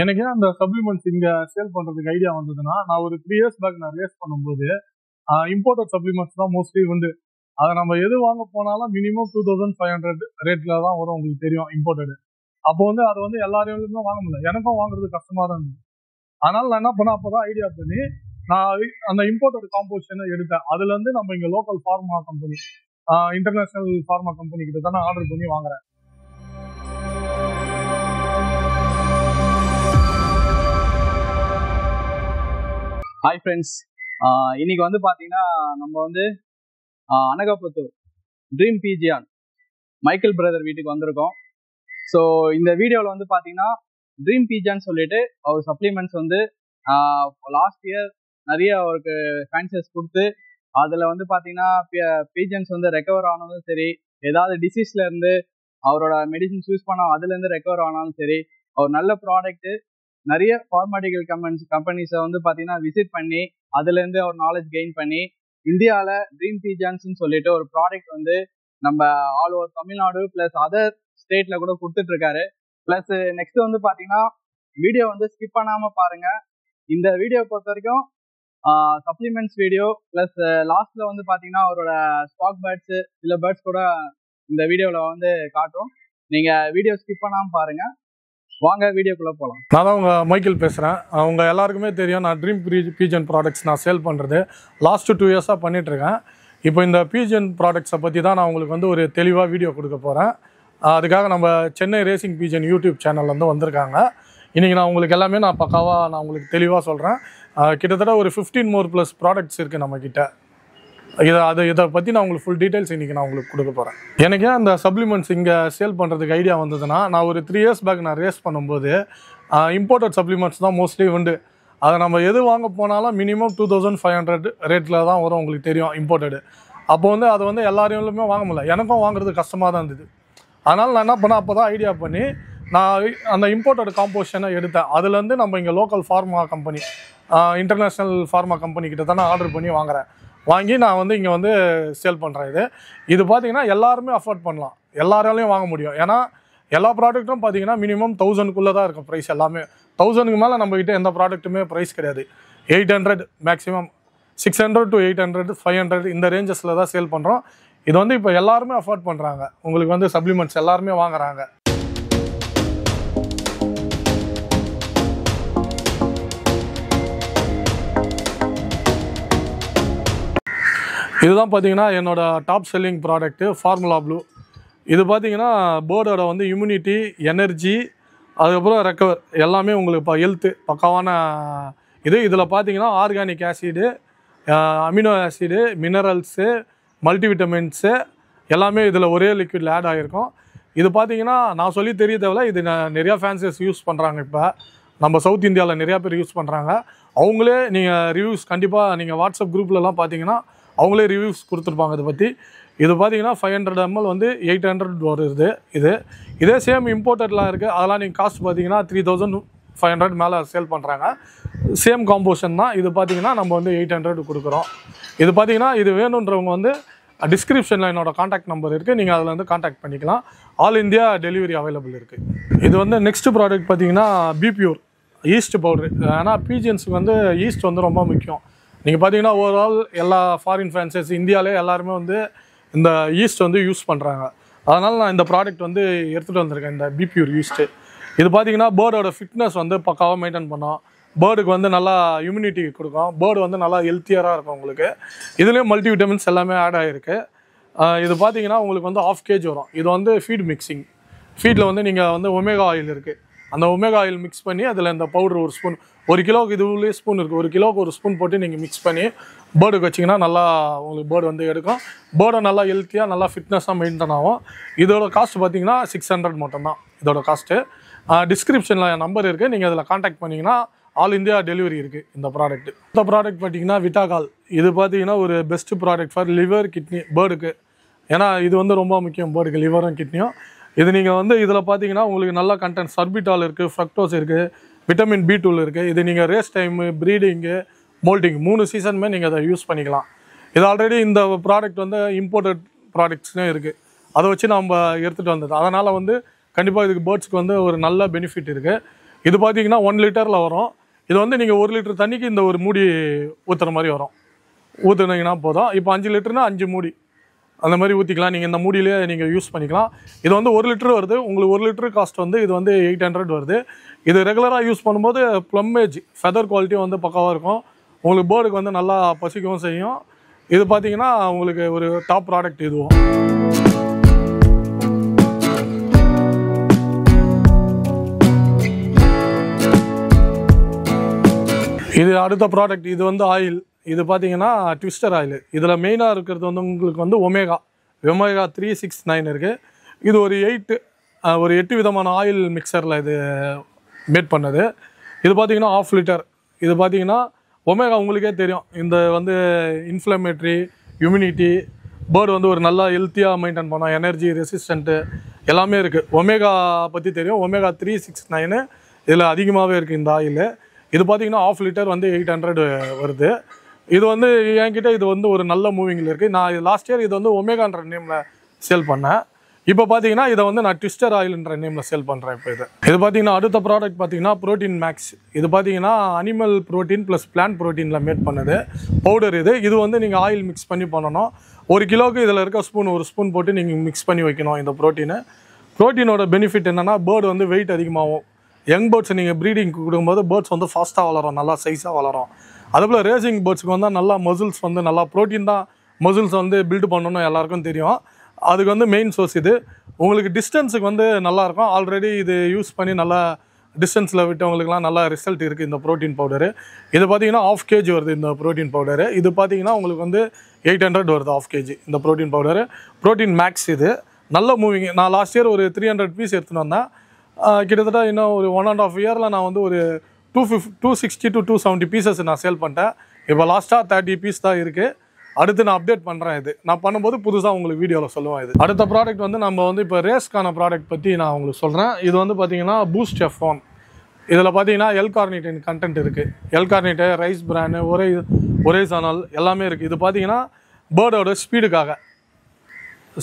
எனக்கு ஏன் அந்த சப்ளிமெண்ட்ஸ் இங்க சேல் பண்றதுக்கு ஐடியா வந்ததுன்னா, நான் ஒரு 3 இயர்ஸ் பேக் நான் ரேஸ் பண்ணும்போது இம்போர்ட்டட் சப்ளிமெண்ட்ஸ் தான் மோஸ்ட்லி வந்து அதை நம்ம எது வாங்க போனாலும் மினிமம் 2500 ரேட்ல தான் வரும். உங்களுக்கு தெரியும் இம்போர்ட்டட். அப்போ வந்து அது வந்து எல்லாரையுமே வாங்க முடியல, எனக்கும் வாங்குறது கஷ்டமா தான் இருந்தது. அதனால நான் என்ன பண்ணேன், அப்போதான் ஐடியா பண்ணி நான் அந்த இம்போர்ட்டட் காம்போசிஷனை எடுத்தேன். அதுல இருந்து நம்ம இங்க local pharma company, international pharma company கிட்ட தான் நான் ஆர்டர் பண்ணி வாங்குறேன். ஹாய் ஃப்ரெண்ட்ஸ், இன்னைக்கு வந்து பார்த்தீங்கன்னா நம்ம வந்து Anakaputhur dream pigeon Michael brother வீட்டுக்கு வந்திருக்கோம். ஸோ இந்த வீடியோவில் வந்து பார்த்தீங்கன்னா ட்ரீம் பிஜியான்னு சொல்லிட்டு அவர் சப்ளிமெண்ட்ஸ் வந்து லாஸ்ட் இயர் நிறைய அவருக்கு ஃபேன்சஸ் கொடுத்து அதில் வந்து பார்த்தீங்கன்னா பீஜன்ஸ் வந்து ரெக்கவர் ஆனாலும் சரி, ஏதாவது டிசீஸ்ல இருந்து அவரோட மெடிசின்ஸ் யூஸ் பண்ண அதுலேருந்து ரெக்கவர் ஆனாலும் சரி, அவர் நல்ல ப்ராடக்ட்டு நிறைய ஃபார்மாட்டிக்கல் கம்பெனிஸை வந்து பார்த்தீங்கன்னா விசிட் பண்ணி அதுலேருந்து அவர் நாலேஜ் கெயின் பண்ணி இந்தியாவில் ட்ரீம் பிஜான்ஸ்ன்னு சொல்லிட்டு ஒரு ப்ராடக்ட் வந்து நம்ம all over Tamil Nadu plus other ஸ்டேட்டில் கூட கொடுத்துட்ருக்காரு. ப்ளஸ் நெக்ஸ்ட் வந்து பார்த்தீங்கன்னா வீடியோ வந்து ஸ்கிப் பண்ணாமல் பாருங்கள். இந்த வீடியோ பொறுத்த வரைக்கும் சப்ளிமெண்ட்ஸ் வீடியோ ப்ளஸ் லாஸ்ட்டில் வந்து பார்த்தீங்கன்னா அவரோட ஸ்டாக் பேர்ட்ஸு சில பேர்ட்ஸ் கூட இந்த வீடியோவில் வந்து காட்டும். நீங்கள் வீடியோ ஸ்கிப் பண்ணாமல் பாருங்கள். வாங்க வீடியோக்குள்ளே போகலாம். நான் தான் உங்கள் மைக்கேல் பேசுகிறேன். அவங்க எல்லாருக்குமே தெரியும், நான் ட்ரீம் பிஜன் ப்ராடக்ட்ஸ் நான் சேல் பண்ணுறது லாஸ்ட்டு 2 இயர்ஸாக பண்ணிகிட்ருக்கேன். இப்போ இந்த பிஜன் ப்ராடக்ட்ஸை பற்றி தான் நான் உங்களுக்கு வந்து ஒரு தெளிவாக வீடியோ கொடுக்க போகிறேன். அதுக்காக நம்ம சென்னை ரேசிங் பிஜன் யூடியூப் சேனல்லேருந்து வந்திருக்காங்க. இன்றைக்கி நான் உங்களுக்கு எல்லாமே பக்காவாக நான் உங்களுக்கு தெளிவாக சொல்கிறேன். கிட்டத்தட்ட ஒரு 15 more + ப்ராடக்ட்ஸ் இருக்குது நம்மக்கிட்ட. இதை பற்றி நான் உங்களுக்கு ஃபுல் டீட்டெயில்ஸ் இன்றைக்கி நான் உங்களுக்கு கொடுக்க போகிறேன். எனக்கு ஏன் அந்த சப்ளிமெண்ட்ஸ் இங்கே சேல் பண்ணுறதுக்கு ஐடியா வந்ததுன்னா, நான் ஒரு 3 இயர்ஸ் பேக் நான் ரேஸ் பண்ணும்போது இம்போர்ட்டட் சப்ளிமெண்ட்ஸ் தான் மோஸ்ட்லி உண்டு. அதை நம்ம எது வாங்க போனாலும் மினிமம் 2500 ரேட்டில் தான் வரும். உங்களுக்கு தெரியும் இம்போர்ட்டடு. அப்போ வந்து அதை வந்து எல்லாரையுமே வாங்க முடியல, எனக்கும் வாங்குறது கஷ்டமாக தான் இருந்தது. அதனால் நான் என்ன பண்ணேன், அப்போ தான் ஐடியா பண்ணி நான் அந்த இம்போர்ட்டட் காம்போசிஷனை எடுத்தேன். அதுலேருந்து நம்ம இங்கே local pharma company, international pharma company கிட்ட தான் நான் ஆர்டர் பண்ணி வாங்கி நான் வந்து இங்கே வந்து சேல் பண்ணுறேன். இது பார்த்தீங்கன்னா எல்லாருமே அஃபோர்ட் பண்ணலாம், எல்லாராலையும் வாங்க முடியும். ஏன்னா எல்லா ப்ராடக்ட்டும் பார்த்தீங்கன்னா மினிமம் 1000க்குள்ளே தான் இருக்கும் ப்ரைஸ். எல்லாமே 1000க்கு மேலே நம்மக்கிட்ட எந்த ப்ராடக்ட்டுமே ப்ரைஸ் கிடையாது. 800 மேக்ஸிமம், 600 to 800, 500 இந்த ரேஞ்சஸில் தான் சேல் பண்ணுறோம். இது வந்து இப்போ எல்லாருமே அஃபோர்ட் பண்ணுறாங்க. உங்களுக்கு வந்து சப்ளிமெண்ட்ஸ் எல்லாருமே வாங்குறாங்க. இதுதான் பார்த்தீங்கன்னா என்னோடய top selling product formula blue. இது பார்த்தீங்கன்னா பேர்டோட வந்து இம்யூனிட்டி, எனர்ஜி, அதுக்கப்புறம் ரெக்கவர் எல்லாமே உங்களுக்கு இப்போ ஹெல்த்து பக்காவான இதில் பார்த்தீங்கன்னா organic acid, amino acid, minerals, multivitamins எல்லாமே இதில் ஒரே லிக்விடில் ஆட் ஆகிருக்கும். இது பார்த்தீங்கன்னா நான் சொல்லி தெரிய தேவையில்ல, இது நிறையா ஃபேன்சஸ் யூஸ் பண்ணுறாங்க. இப்போ நம்ம சவுத் இந்தியாவில் நிறையா பேர் யூஸ் பண்ணுறாங்க. அவங்களே நீங்கள் ரிவ்யூஸ் கண்டிப்பாக நீங்கள் வாட்ஸ்அப் குரூப்லலாம் பார்த்தீங்கன்னா அவங்களே ரிவ்யூஸ் கொடுத்துருப்பாங்க இதை பற்றி. இது பார்த்தீங்கன்னா 500 ml வந்து 800 வருது. இதே சேம் இம்போர்ட்டட்லாம் இருக்குது. அதெல்லாம் நீங்கள் காஸ்ட் பார்த்தீங்கன்னா 3500 மேலே சேல் பண்ணுறாங்க. சேம் காம்போசிஷன் தான். இது பார்த்தீங்கன்னா நம்ம வந்து 800 கொடுக்குறோம். இது பார்த்தீங்கன்னா இது வேணுன்றவங்க வந்து டிஸ்கிரிப்ஷனில் என்னோடய காண்டாக்ட் நம்பர் இருக்குது, நீங்கள் அதில் வந்து காண்டாக்ட் பண்ணிக்கலாம். ஆல் இந்தியா டெலிவரி அவைலபிள் இருக்குது. இது வந்து நெக்ஸ்ட் ப்ராடக்ட் பார்த்தீங்கன்னா பிபியூர் ஈஸ்ட் பவுட்ரு. ஏன்னா பிஜியன்ஸுக்கு வந்து ஈஸ்ட் வந்து ரொம்ப முக்கியம். நீங்கள் பார்த்தீங்கன்னா ஓவரால் எல்லா ஃபாரின் ஃபேன்சஸ் இந்தியாவிலே எல்லாருமே வந்து இந்த ஈஸ்ட் வந்து யூஸ் பண்ணுறாங்க. அதனால் நான் இந்த ப்ராடக்ட் வந்து எடுத்துகிட்டு வந்திருக்கேன், இந்த பிபியூர் ஈஸ்ட்டு. இது பார்த்தீங்கன்னா பேர்டோட ஃபிட்னஸ் வந்து பக்காவாக மெயின்டைன் பண்ணோம். பேர்டுக்கு வந்து நல்லா இம்யூனிட்டி கொடுக்கும். பேர்டு வந்து நல்லா ஹெல்த்தியராக இருக்கும் உங்களுக்கு. இதுலேயும் மல்டிவிட்டமின்ஸ் எல்லாமே ஆட் ஆகிருக்கு. இது பார்த்தீங்கன்னா உங்களுக்கு வந்து 1/2 kg வரும். இது வந்து ஃபீட் மிக்சிங். ஃபீட்டில் வந்து நீங்கள் வந்து ஒமேகா ஆயில் இருக்குது, அந்த ஒமேகா ஆயில் மிக்ஸ் பண்ணி அதில் இந்த பவுடர் 1 ஸ்பூன், 1 கிலோவுக்கு இதுலேயே ஸ்பூன் இருக்குது, 1 கிலோவுக்கு 1 ஸ்பூன் போட்டு நீங்கள் மிக்ஸ் பண்ணி பேர்டுக்கு வச்சிங்கன்னா நல்லா உங்களுக்கு பேர்டு வந்து எடுக்கும். பேர்டை நல்லா ஹெல்த்தியாக நல்லா ஃபிட்னஸாக மெயின்டைன் ஆகும். இதோட காஸ்ட் பார்த்தீங்கன்னா 600 மட்டும்தான் இதோட காஸ்ட்டு. டிஸ்கிரிப்ஷனில் நம்பர் இருக்குது, நீங்கள் அதில் காண்டாக்ட் பண்ணிங்கன்னா ஆல் இந்தியா டெலிவரி இருக்குது இந்த ப்ராடக்ட்டு. இந்த ப்ராடக்ட் பார்த்தீங்கன்னா விட்டாகால். இது பார்த்தீங்கன்னா ஒரு best product for liver, kidney பேர்டுக்கு. ஏன்னா இது வந்து ரொம்ப முக்கியம் பேர்டுக்கு, லிவரும் கிட்னியும். இது நீங்கள் வந்து இதில் பார்த்தீங்கன்னா உங்களுக்கு நல்ல கண்டென்ட் சர்பிட்டால் இருக்குது, ஃப்ரக்டோஸ் இருக்குது, விட்டமின் B12 இருக்குது. இது நீங்கள் ரேஸ் டைமு, ப்ரீடிங்கு, மோல்டிங் 3 சீசனுமே நீங்கள் அதை யூஸ் பண்ணிக்கலாம். இது ஆல்ரெடி இந்த ப்ராடக்ட் வந்து இம்போர்ட்டட் ப்ராடக்ட்ஸ்னே இருக்குது, அதை வச்சு நம்ம எடுத்துகிட்டு வந்தது. அதனால் வந்து கண்டிப்பாக இதுக்கு பேர்ட்ஸ்க்கு வந்து ஒரு நல்ல பெனிஃபிட் இருக்குது. இது பார்த்தீங்கன்னா 1 லிட்டரில் வரும். இது வந்து நீங்கள் 1 லிட்டர் தண்ணிக்கு இந்த ஒரு மூடி ஊற்றுற மாதிரி வரும். ஊற்றுனீங்கன்னா போதும். இப்போ 5 லிட்டர்னா 5 மூடி அந்த மாதிரி ஊற்றிக்கலாம். நீங்கள் இந்த மூடியிலே நீங்கள் யூஸ் பண்ணிக்கலாம். இது வந்து 1 லிட்டர் வருது. உங்களுக்கு 1 லிட்டர் காஸ்ட் வந்து இது வந்து 800 வருது. இது ரெகுலராக யூஸ் பண்ணும்போது ப்ளம்மேஜ் ஃபெதர் குவாலிட்டி வந்து பக்காவாக இருக்கும். உங்களுக்கு பேர்டுக்கு வந்து நல்லா பசிக்கவும் செய்யும். இது பார்த்தீங்கன்னா உங்களுக்கு ஒரு டாப் ப்ராடக்ட் இதுவும். இது அடுத்த ப்ராடக்ட். இது வந்து ஆயில். இது பார்த்தீங்கன்னா ட்விஸ்டர் ஆயில். இதில் மெயினாக இருக்கிறது வந்து உங்களுக்கு வந்து ஒமேகா 369 இருக்குது. இது ஒரு 8 விதமான ஆயில் மிக்சரில் இது மேட் பண்ணது. இது பார்த்தீங்கன்னா 1/2 லிட்டர். இது பார்த்தீங்கன்னா ஒமேகா உங்களுக்கே தெரியும். இந்த வந்து இன்ஃப்ளமேட்ரி, இம்யூனிட்டி, பேர்டு வந்து ஒரு நல்லா ஹெல்த்தியாக மெயின்டைன் பண்ணோம், எனர்ஜி, ரெசிஸ்டண்ட்டு எல்லாமே இருக்குது. ஒமேகா பற்றி தெரியும். ஒமேகா 369 இதில் அதிகமாகவே இருக்குது இந்த ஆயில். இது பார்த்தீங்கன்னா 1/2 லிட்டர் வந்து 800 வருது. இது வந்து என்கிட்ட இது வந்து ஒரு நல்ல மூவிங்கில் இருக்குது. நான் லாஸ்ட் இயர் இது வந்து ஒமேகான்ற நேமில் சேல் பண்ணேன். இப்போ பார்த்தீங்கன்னா இதை வந்து நான் ட்விஸ்டர் ஆயில்ன்ற நேமில் சேல் பண்ணுறேன். இப்போ இது பார்த்தீங்கன்னா அடுத்த ப்ராடக்ட் பார்த்தீங்கன்னா ப்ரோட்டீன் மேக்ஸ். இது பார்த்தீங்கன்னா அனிமல் ப்ரோட்டீன் ப்ளஸ் பிளான்ட் ப்ரோட்டீனில் மேட் பண்ணது பவுடர். இது வந்து நீங்கள் ஆயில் மிக்ஸ் பண்ணி பண்ணணும். 1 கிலோவுக்கு இதில் இருக்க ஒரு ஸ்பூன் போட்டு நீங்கள் மிக்ஸ் பண்ணி வைக்கணும். இந்த ப்ரோட்டீனோட பெனிஃபிட் என்னென்னா பேர்டு வந்து வெயிட் அதிகமாகும். யங் பேர்ட்ஸ் நீங்கள் ப்ரீடிங் கொடுக்கும்போது பேர்ட்ஸ் வந்து ஃபாஸ்ட்டாக வளரும், நல்லா சைஸாக வளரும். அதுபோல் ரேசிங் பேர்ட்ஸுக்கு வந்து நல்லா மசில்ஸ் வந்து நல்லா ப்ரோட்டீன் தான் மசில்ஸ் வந்து பில்டு பண்ணணும்னு எல்லாருக்கும் தெரியும். அதுக்கு வந்து மெயின் சோர்ஸ் இது. உங்களுக்கு டிஸ்டன்ஸுக்கு வந்து நல்லாயிருக்கும். ஆல்ரெடி இது யூஸ் பண்ணி நல்லா டிஸ்டன்ஸில் விட்டவங்களுக்குலாம் நல்லா ரிசல்ட் இருக்குது இந்த ப்ரோட்டீன் பவுடரு. இது பார்த்தீங்கன்னா 1/2 kg வருது இந்த ப்ரோட்டீன் பவுடரு. இது பார்த்தீங்கன்னா உங்களுக்கு வந்து 800 வருது 1/2 kg இந்த ப்ரோட்டீன் பவுடரு. ப்ரோட்டீன் மேக்ஸ் இது நல்ல மூவிங். நான் லாஸ்ட் இயர் ஒரு 300 பீஸ் எடுத்துன்னு வந்தேன். கிட்டத்தட்ட இன்னும் ஒரு 1.5 இயரில் நான் வந்து ஒரு 260 to 270 பீசஸ் நான் சேல் பண்ணிட்டேன். இப்போ லாஸ்ட்டாக 30 பீஸ் தான் இருக்குது. அடுத்து நான் அப்டேட் பண்ணுறேன். இது நான் பண்ணும்போது புதுசாக உங்களுக்கு வீடியோவில் சொல்லுவேன். இது அடுத்த ப்ராடக்ட் வந்து நம்ம வந்து இப்போ ரேஸ்க்கான ப்ராடக்ட் பற்றி நான் உங்களுக்கு சொல்கிறேன். இது வந்து பார்த்தீங்கன்னா பூஸ்ட் F1. இதில் பார்த்தீங்கன்னா எல்கார்னிட்டின் கண்டென்ட் இருக்குது. எல்கார்னிட்டு, ரைஸ் பிராண்டு, ஒரேசானால் எல்லாமே இருக்குது. இது பார்த்தீங்கன்னா பேர்டோட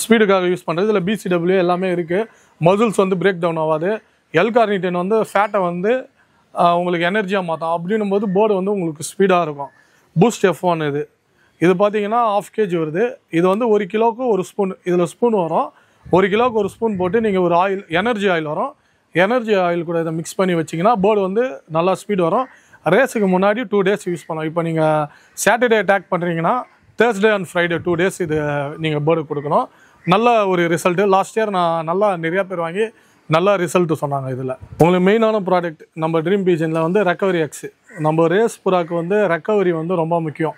ஸ்பீடுக்காக யூஸ் பண்ணுறது. இதில் BCW எல்லாமே இருக்குது. மசில்ஸ் வந்து பிரேக் டவுன் ஆகாது. எல்கார்னிட்டின் வந்து ஃபேட்டை வந்து உங்களுக்கு எனர்ஜியாக மாற்றும். அப்படின்னும் போது பேர்டு வந்து உங்களுக்கு ஸ்பீடாக இருக்கும். பூஸ்ட் F1 இது பார்த்தீங்கன்னா 1/2 kg வருது. இது வந்து 1 கிலோவுக்கு 1 ஸ்பூன் இதில் ஸ்பூன் வரும். 1 கிலோவுக்கு 1 ஸ்பூன் போட்டு நீங்கள் ஒரு ஆயில், எனர்ஜி ஆயில் வரும். எனர்ஜி ஆயில் கூட இதை மிக்ஸ் பண்ணி வச்சிங்கன்னா பேர்டு வந்து நல்லா ஸ்பீடு வரும். ரேஸுக்கு முன்னாடி 2 days யூஸ் பண்ணலாம். இப்போ நீங்கள் சாட்டர்டே அட்டாக் பண்ணுறீங்கன்னா தேர்ஸ்டே அண்ட் ஃப்ரைடே 2 days இது நீங்கள் பேர்டு கொடுக்கணும். நல்ல ஒரு ரிசல்ட்டு. லாஸ்ட் இயர் நான் நல்லா நிறையா பேர் வாங்கி நல்லா ரிசல்ட்டு சொன்னாங்க. இதில் உங்களுக்கு மெயினான ப்ராடக்ட் நம்ம ட்ரீம் பீஜனில் வந்து ரெக்கவரி எக்ஸ். நம்ம ரேஸ் புறாக்கு வந்து ரெக்கவரி வந்து ரொம்ப முக்கியம்.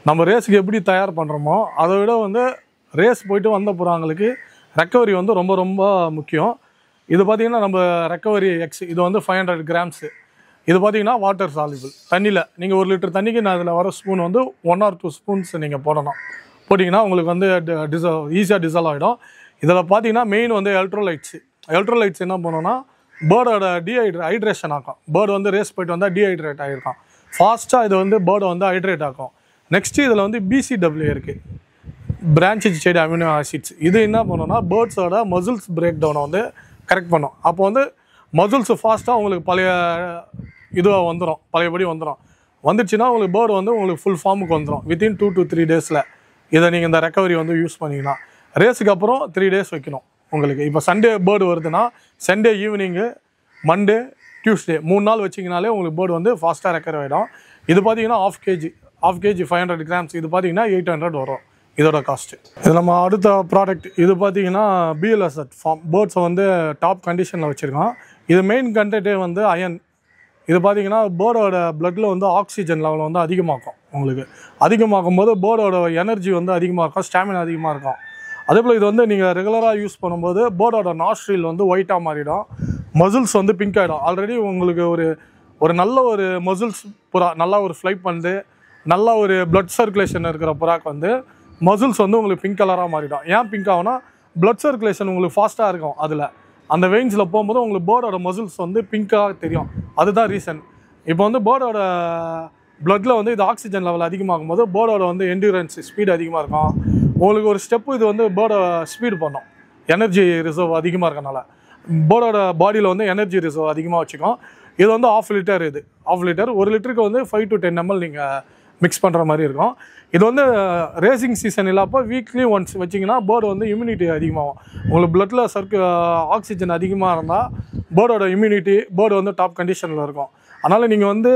நம்ம ரேஸுக்கு எப்படி தயார் பண்ணுறோமோ அதை விட வந்து ரேஸ் போயிட்டு வந்த புறாங்களுக்கு ரெக்கவரி வந்து ரொம்ப ரொம்ப முக்கியம். இது பார்த்திங்கன்னா நம்ம ரெக்கவரி எக்ஸ் இது வந்து 500 grams. இது பார்த்திங்கன்னா வாட்டர் சால்யூபிள். தண்ணியில் நீங்கள் 1 லிட்டர் தண்ணிக்கு நான் அதில் வர ஸ்பூன் வந்து 1 or 2 ஸ்பூன்ஸ் நீங்கள் போடணும். போட்டிங்கன்னா உங்களுக்கு வந்து ஈஸியாக டிசால்வ் ஆகிடும். இதில் பார்த்தீங்கன்னா மெயின் வந்து எலக்ட்ரோலைட்ஸ் என்ன பண்ணோன்னா பேர்டோட ஹைட்ரேஷன் ஆக்கும். பேர்டு வந்து ரேஸ் போயிட்டு வந்தால் டீஹைட்ரேட் ஆகிருக்கும். ஃபாஸ்ட்டாக இது வந்து பேர்டை வந்து ஹைட்ரேட் ஆக்கும். நெக்ஸ்ட்டு இதில் வந்து BCW இருக்குது, பிரான்ச்சஸ் செயின் அமினோ ஆசிட்ஸ். இது என்ன பண்ணோன்னா பேர்ட்ஸோட மசில்ஸ் பிரேக் டவுனை வந்து கரெக்ட் பண்ணும். அப்போ வந்து மசில்ஸ் ஃபாஸ்ட்டாக உங்களுக்கு பழையபடி வந்துடுச்சுன்னா உங்களுக்கு பேர்டு வந்து உங்களுக்கு ஃபுல் ஃபார்முக்கு வந்துடும். வித்தின் 2 to 3 days இதை நீங்கள் இந்த ரெக்கவரி வந்து யூஸ் பண்ணிக்கலாம். ரேஸுக்கு அப்புறம் 3 days வைக்கணும் உங்களுக்கு. இப்போ சண்டே பேர்டு வருதுன்னா சண்டே ஈவினிங்கு, மண்டே, டியூஸ்டே 3 நாள் வச்சிங்கனாலே உங்களுக்கு பேர்டு வந்து ஃபாஸ்ட்டாக ரெக்கவர் ஆகிடும். இது பார்த்தீங்கன்னா 1/2 kg 500 grams. இது பார்த்தீங்கன்னா 800 வரும் இதோட காஸ்ட்டு. இது நம்ம அடுத்த ப்ராடக்ட். இது பார்த்தீங்கன்னா BLS ஃபார்ம். பேர்ட்ஸை வந்து டாப் கண்டிஷனில் வச்சுருக்கோம். இது மெயின் கண்டென்ட்டே வந்து அயன். இது பார்த்தீங்கன்னா பேர்டோட பிளட்டில் வந்து ஆக்சிஜன் லெவல் வந்து அதிகமாக்கும். உங்களுக்கு அதிகமாக்கும் போது பேர்டோட எனர்ஜி வந்து அதிகமாக இருக்கும், ஸ்டாமினா அதிகமாக இருக்கும். அதே போல் இது வந்து நீங்கள் ரெகுலராக யூஸ் பண்ணும்போது பேர்டோட நாஸ்ட்ரில் வந்து ஒயிட்டாக மாறிடும், மசில்ஸ் வந்து பிங்க் ஆகிடும். ஆல்ரெடி உங்களுக்கு ஒரு நல்ல ஒரு மசில்ஸ் புறா நல்லா ஒரு ஃப்ளை பண்ணுது, நல்ல ஒரு பிளட் சர்க்குலேஷன் இருக்கிற புறாக்கு வந்து மசில்ஸ் வந்து உங்களுக்கு பிங்க் கலராக மாறிடும். ஏன் பிங்க் ஆகும்னா பிளட் சர்க்குலேஷன் உங்களுக்கு ஃபாஸ்ட்டாக இருக்கும். அதில் அந்த வெயின்ஸில் போகும்போது உங்களுக்கு பேர்டோட மசில்ஸ் வந்து பிங்காக தெரியும். அதுதான் ரீசன். இப்போ வந்து பேர்டோட பிளட்டில் வந்து இது ஆக்சிஜன் லெவல் அதிகமாகும் போது பேர்டோட வந்து என்டியூரன்ஸ் ஸ்பீடு அதிகமாக இருக்கும். உங்களுக்கு ஒரு ஸ்டெப்பு இது வந்து பேர்டை ஸ்பீடு பண்ணும். எனர்ஜி ரிசர்வ் அதிகமாக இருக்கனால பேர்டோட பாடியில் வந்து எனர்ஜி ரிசர்வ் அதிகமாக வச்சுக்கும். இது வந்து ½ லிட்டர், இது ½ லிட்டர். 1 லிட்டருக்கு வந்து 5 to 10 ml நீங்கள் மிக்ஸ் பண்ணுற மாதிரி இருக்கும். இது வந்து ரேசிங் சீசன் இல்லாப்போ வீக்லி ஒன்ஸ் வச்சிங்கன்னா பேர்டு வந்து இம்யூனிட்டி அதிகமாகும். உங்களுக்கு பிளட்டில் ஆக்சிஜன் அதிகமாக இருந்தால் பேர்டோட இம்யூனிட்டி, பேர்டு வந்து டாப் கண்டிஷனில் இருக்கும். அதனால் நீங்கள் வந்து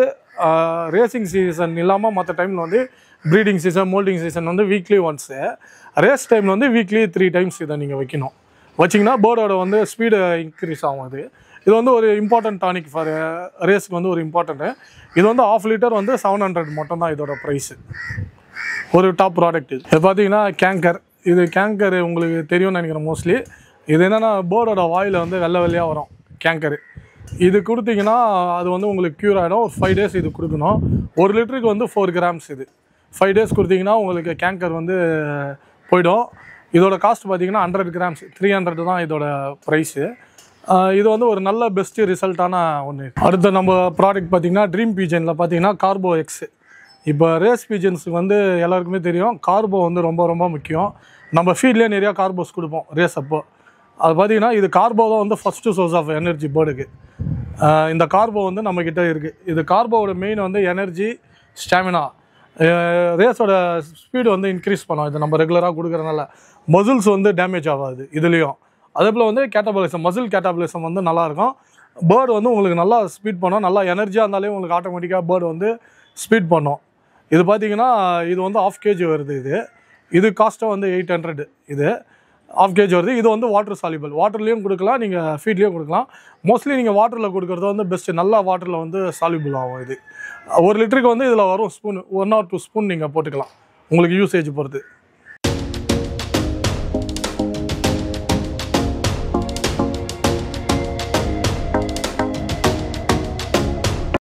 ரேசிங் சீசன் இல்லாமல் மற்ற டைமில் வந்து ப்ரீடிங் சீசன், மோல்டிங் சீசன் வந்து வீக்லி ஒன்ஸு, ரேஸ் டைமில் வந்து வீக்லி 3 times இதை நீங்கள் வைக்கணும். வச்சிங்கன்னா பேர்டோட வந்து ஸ்பீடு இன்க்ரீஸ் ஆகும். இது வந்து ஒரு இம்பார்ட்டன்ட் டானிக் ஃபார் ரேஸ்க்கு வந்து ஒரு இம்பார்ட்டண்ட்டு. இது வந்து ½ லிட்டர் வந்து 700 மட்டும் தான் இதோட ப்ரைஸு. ஒரு டாப் ப்ராடக்ட் இது. இது பார்த்தீங்கன்னா கேங்கர். இது கேங்கர் உங்களுக்கு தெரியும்னு நினைக்கிறேன் மோஸ்ட்லி. இது என்னென்னா பேர்டோட வாயில் வந்து வெள்ளை வெள்ளையாக வரும் கேங்கரு. இது கொடுத்தீங்கன்னா அது வந்து உங்களுக்கு க்யூர் ஆகிடும். ஒரு 5 days இது கொடுக்கணும். 1 லிட்டருக்கு வந்து 4 grams. இது 5 days கொடுத்தீங்கன்னா உங்களுக்கு கேங்கர் வந்து போயிடும். இதோட காஸ்ட் பார்த்தீங்கன்னா 100 grams 300 தான் இதோட ப்ரைஸு. இது வந்து ஒரு நல்ல பெஸ்ட்டு ரிசல்ட்டான ஒன்று. அடுத்த நம்ம ப்ராடக்ட் பார்த்திங்கன்னா ட்ரீம் பீஜனில் பார்த்தீங்கன்னா கார்போ எக்ஸு. இப்போ ரேஸ் பீஜன்ஸுக்கு வந்து எல்லாருக்குமே தெரியும் கார்போ வந்து ரொம்ப ரொம்ப முக்கியம். நம்ம ஃபீட்லேயே நிறையா கார்போஸ் கொடுப்போம் ரேஸ் அப்போ. அது பார்த்திங்கன்னா இது கார்போ தான் வந்து ஃபஸ்ட்டு சோர்ஸ் ஆஃப் எனர்ஜி பேர்டுக்கு. இந்த கார்போ வந்து நம்மக்கிட்ட இருக்குது. இது கார்போவோட மெயின் வந்து எனர்ஜி, ஸ்டாமினா, ரேஸோட ஸ்பீடு வந்து இன்க்ரீஸ் பண்ணோம். இது நம்ம ரெகுலராக கொடுக்குறதுனால மசில்ஸ் வந்து டேமேஜ் ஆகாது இதுலேயும். அதே போல் வந்து கேட்டபாலிசம், மசில் கேட்டபாலிசம் வந்து நல்லாயிருக்கும். பேர்டு வந்து உங்களுக்கு நல்லா ஸ்பீட் பண்ணும். நல்லா எனர்ஜியாக இருந்தாலே உங்களுக்கு ஆட்டோமேட்டிக்காக பேர்டு வந்து ஸ்பீட் பண்ணும். இது பார்த்திங்கன்னா இது வந்து ½ kg வருது. இது காஸ்ட்டாக வந்து 800. இது ½ kg வருது. இது வந்து வாட்டர் சாலிபிள், வாட்டர்லேயும் கொடுக்கலாம், நீங்கள் ஃபீட்லேயும் கொடுக்கலாம். மோஸ்ட்லி நீங்கள் வாட்டரில் கொடுக்குறது வந்து பெஸ்ட்டு. நல்லா வாட்டரில் வந்து சாலிபிள் ஆகும். இது 1 லிட்டருக்கு வந்து இதில் வரும் ஸ்பூன் 1 or 2 ஸ்பூன் நீங்கள் போட்டுக்கலாம் உங்களுக்கு யூசேஜ் பொறுத்து.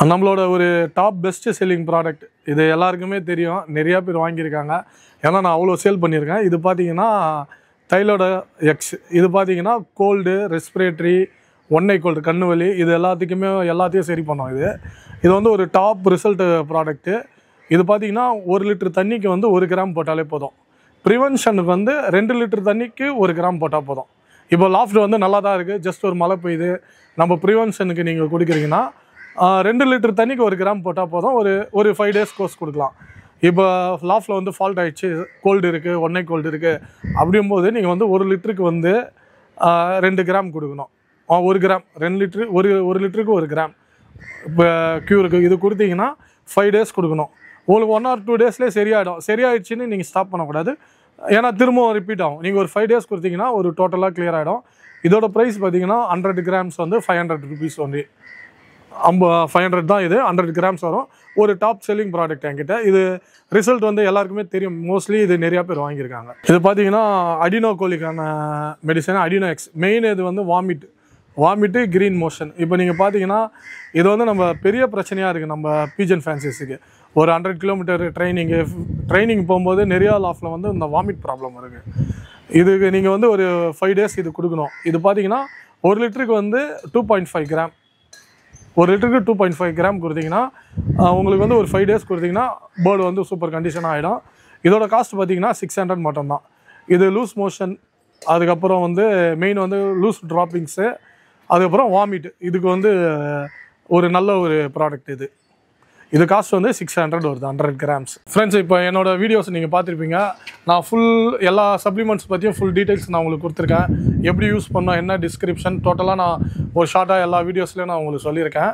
நம்மளோட ஒரு டாப் பெஸ்ட்டு செல்லிங் ப்ராடக்ட். இது எல்லாருக்குமே தெரியும், நிறையா பேர் வாங்கியிருக்காங்க. ஏன்னா நான் அவ்வளோ சேல் பண்ணியிருக்கேன். இது பார்த்தீங்கன்னா தைலோட எக்ஸ். இது பார்த்தீங்கன்னா கோல்டு, ரெஸ்பிரேட்டரி, ஒன்னை கோல்டு, கண்ணு வலி, இது எல்லாத்தையும் சரி பண்ணோம். இது வந்து ஒரு டாப் ரிசல்ட்டு ப்ராடக்ட்டு. இது பார்த்தீங்கன்னா 1 லிட்டர் தண்ணிக்கு வந்து 1 கிராம் போட்டாலே போதும். ப்ரிவென்ஷனுக்கு வந்து 2 லிட்டர் தண்ணிக்கு 1 கிராம் போட்டால் போதும். இப்போ லாஃப்ட் வந்து நல்லா தான் இருக்குது. ஜஸ்ட் ஒரு மழை பெய்யுது, நம்ம ப்ரிவென்ஷனுக்கு நீங்கள் குடிக்கிறீங்கன்னா 2 லிட்டர் தண்ணிக்கு 1 கிராம் போட்டால் போதும். ஒரு 5 days கோர்ஸ் கொடுக்கலாம். இப்போ லாஃப்டில் வந்து ஃபால்ட் ஆகிடுச்சு, கோல்டு இருக்குது, ஒன்னை கோல்டு இருக்குது, அப்படிங்கும்போது நீங்கள் வந்து 1 லிட்டருக்கு வந்து 2 கிராம் கொடுக்கணும். 1 கிராம் 2 லிட்டரு, ஒரு லிட்டருக்கு 1 கிராம் இப்போ க்யூருக்கு இது கொடுத்தீங்கன்னா 5 days கொடுக்கணும். உங்களுக்கு 1 or 2 daysலேயே சரியாயிடும். சரியாயிடுச்சுன்னு நீங்கள் ஸ்டாப் பண்ணக்கூடாது. ஏன்னா திரும்பவும் ரிப்பீட் ஆகும். நீங்கள் ஒரு 5 days கொடுத்தீங்கன்னா ஒரு டோட்டலாக கிளியர் ஆகிடும். இதோட ப்ரைஸ் பார்த்தீங்கன்னா 100 grams வந்து 500 rupees ஒன்லி. 500 தான். இது 100 grams வரும். ஒரு டாப் செல்லிங் ப்ராடக்ட் என்கிட்ட. இது ரிசல்ட் வந்து எல்லாருக்குமே தெரியும். மோஸ்ட்லி இது நிறையா பேர் வாங்கியிருக்காங்க. இது பார்த்தீங்கன்னா அடினோ கோலிக்கான மெடிசன் அடினோ எக்ஸ். மெயின் இது வந்து வாமிட்டு, க்ரீன் மோஷன். இப்போ நீங்கள் பார்த்தீங்கன்னா இது வந்து நம்ம பெரிய பிரச்சனையாக இருக்குது நம்ம பீஜன் ஃபேன்சிஸுக்கு. ஒரு 100 kilometer ட்ரைனிங் போகும்போது நிறையா லாஃப்டில் வந்து இந்த வாமிட் ப்ராப்ளம் இருக்குது. இதுக்கு நீங்கள் வந்து ஒரு 5 days இது கொடுக்கணும். இது பார்த்தீங்கன்னா 1 லிட்டருக்கு வந்து 2.5 கிராம், 1 லிட்டருக்கு 2.5 கிராம் கொடுத்தீங்கன்னா உங்களுக்கு வந்து ஒரு 5 days கொடுத்தீங்கன்னா பேர்டு வந்து சூப்பர் கண்டிஷன் ஆகிடும். இதோட காஸ்ட் பார்த்தீங்கன்னா 600 மட்டும்தான். இது லூஸ் மோஷன், அதுக்கப்புறம் வந்து மெயின் வந்து லூஸ் ட்ராப்பிங்ஸு, அதுக்கப்புறம் வாமிட், இதுக்கு வந்து ஒரு நல்ல ஒரு ப்ராடக்ட். இது காஸ்ட் வந்து 600 வருது 100 grams. ஃப்ரெண்ட்ஸ், இப்போ என்னோடய வீடியோஸ் நீங்கள் பார்த்துருப்பீங்க. நான் எல்லா சப்ளிமெண்ட்ஸ் பற்றியும் ஃபுல் டீட்டெயில்ஸ் நான் உங்களுக்கு கொடுத்துருக்கேன். எப்படி யூஸ் பண்ணோம், என்ன டிஸ்கிரிப்ஷன், டோட்டலாக நான் ஒரு ஷார்ட்டாக எல்லா வீடியோஸ்லையும் நான் உங்களுக்கு சொல்லியிருக்கேன்.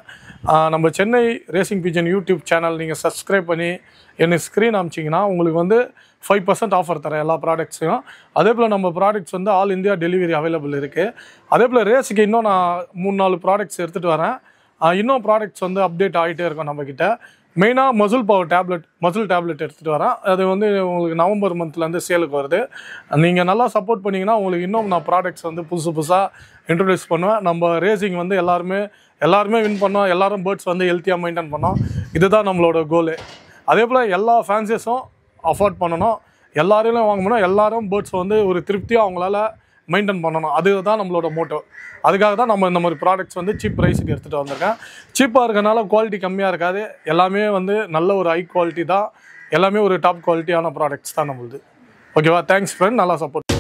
நம்ம சென்னை ரேசிங் பீஜன் யூடியூப் சேனல் நீங்கள் சப்ஸ்கிரைப் பண்ணி எனக்கு ஸ்க்ரீன் அமிச்சிங்கன்னா உங்களுக்கு வந்து 5% ஆஃபர் தரேன் எல்லா ப்ராடக்ட்ஸையும். அதே போல் நம்ம ப்ராடக்ட்ஸ் வந்து ஆல் இந்தியா டெலிவரி அவைலபிள் இருக்குது. அதே போல் ரேஸுக்கு இன்னும் நான் 3-4 ப்ராடக்ட்ஸ் எடுத்துகிட்டு வரேன். இன்னும் ப்ராடக்ட்ஸ் வந்து அப்டேட் ஆகிட்டே இருக்கும் நம்மக்கிட்ட. மெயினாக மசில் டேப்லெட் எடுத்துகிட்டு வரேன். அது வந்து உங்களுக்கு நவம்பர் மந்த்லேருந்து சேலுக்கு வருது. நீங்கள் நல்லா சப்போர்ட் பண்ணிங்கன்னா உங்களுக்கு இன்னும் நான் ப்ராடக்ட்ஸ் வந்து புதுசாக இன்ட்ரடியூஸ் பண்ணுவேன். நம்ம ரேசிங் வந்து எல்லாருமே வின் பண்ணோம், எல்லோரும் பேர்ட்ஸ் வந்து ஹெல்த்தியாக மெயின்டைன் பண்ணோம். இதுதான் நம்மளோட கோலு. அதே போல் எல்லா ஃபேன்ஸஸும் அஃபோர்ட் பண்ணணும், எல்லாரையும் வாங்கணும், எல்லாரும் பேர்ட்ஸ் வந்து ஒரு திருப்தியாக அவங்களால மெயின்டைன் பண்ணணும். அதுதான் நம்மளோட மோட்டோ. அதுக்காக தான் நம்ம இந்த மாதிரி ப்ராடக்ட்ஸ் வந்து சீப் ப்ரைஸுக்கு எடுத்துகிட்டு வந்திருக்கேன். சீப்பாக இருக்கனால குவாலிட்டி கம்மியாக இருக்காது. எல்லாமே வந்து நல்ல ஒரு ஹை குவாலிட்டி தான். எல்லாமே ஒரு டாப் குவாலிட்டியான ப்ராடக்ட்ஸ் தான் நம்மளுது. ஓகேவா? தேங்க்ஸ் ஃப்ரெண்ட், நல்லா சப்போர்ட்.